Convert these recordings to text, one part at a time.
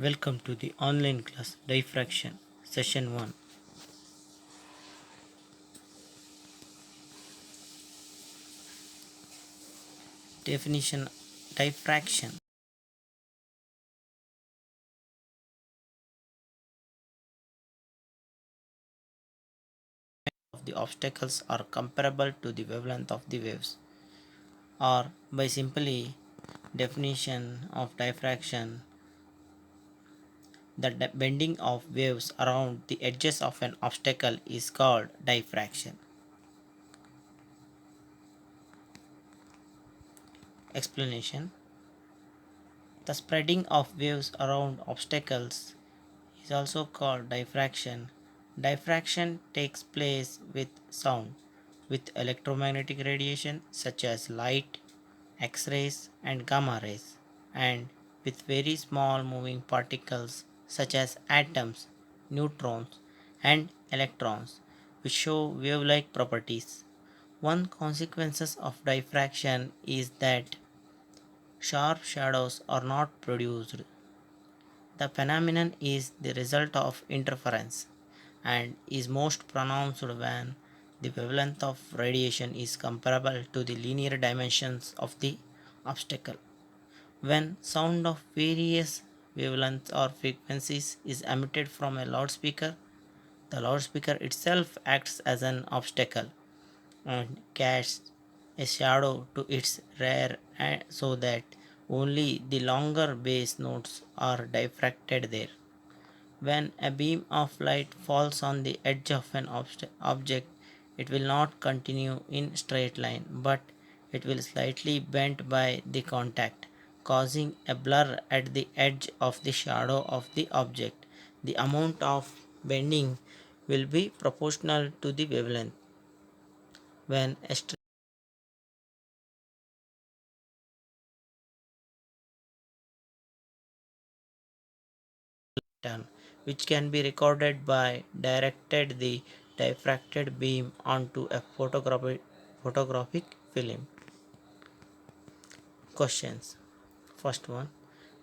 Welcome to the online class Diffraction Session 1. Definition: Diffraction of the obstacles are comparable to the wavelength of the waves, or by simply definition of diffraction, the bending of waves around the edges of an obstacle is called diffraction. Explanation: the spreading of waves around obstacles is also called diffraction. Diffraction takes place with sound, with electromagnetic radiation such as light, X rays, and gamma rays, and with very small moving particles such as atoms, neutrons, and electrons, which show wave like properties. One consequence of diffraction is that sharp shadows are not produced. The phenomenon is the result of interference and is most pronounced when the wavelength of radiation is comparable to the linear dimensions of the obstacle. When sound of various wavelengths or frequencies is emitted from a loudspeaker, the loudspeaker itself acts as an obstacle and casts a shadow to its rear so that only the longer bass notes are diffracted there. When a beam of light falls on the edge of an object, it will not continue in straight line, but it will slightly bend by the contact, causing a blur at the edge of the shadow of the object. The amount of bending will be proportional to the wavelength. When a straight turn, which can be recorded by directed the diffracted beam onto a photographic film. Questions. First one.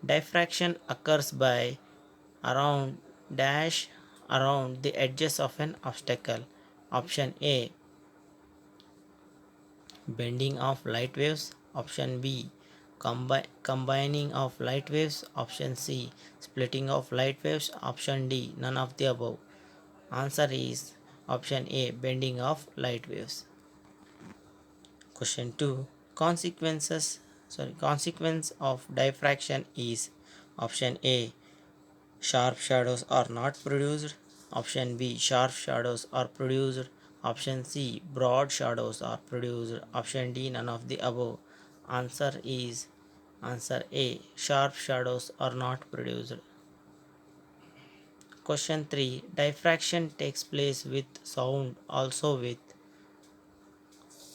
Diffraction occurs by around dash around the edges of an obstacle. Option A, bending of light waves. Option B, combining of light waves. Option C, splitting of light waves. Option D, none of the above. Answer is option A, bending of light waves. Question 2. Consequence of diffraction is option A, sharp shadows are not produced. Option B, sharp shadows are produced. Option C, broad shadows are produced. Option D, none of the above. Answer is answer A, sharp shadows are not produced. Question 3. Diffraction takes place with sound, also with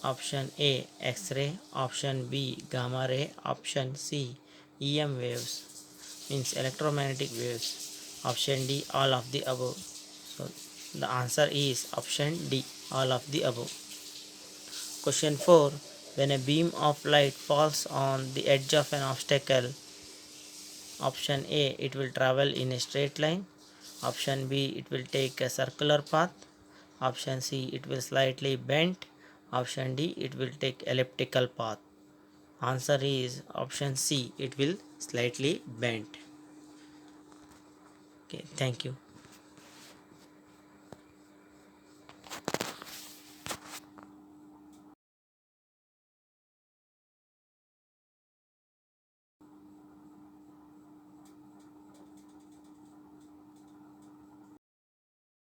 option A, X-ray, option B, gamma ray, option C, EM waves, means electromagnetic waves, option D, all of the above. So the answer is option D, all of the above. Question 4. When a beam of light falls on the edge of an obstacle, option A, it will travel in a straight line, option B, it will take a circular path, option C, it will slightly bend, option D, it will take elliptical path. Answer is option C, it will slightly bend. Okay, thank you.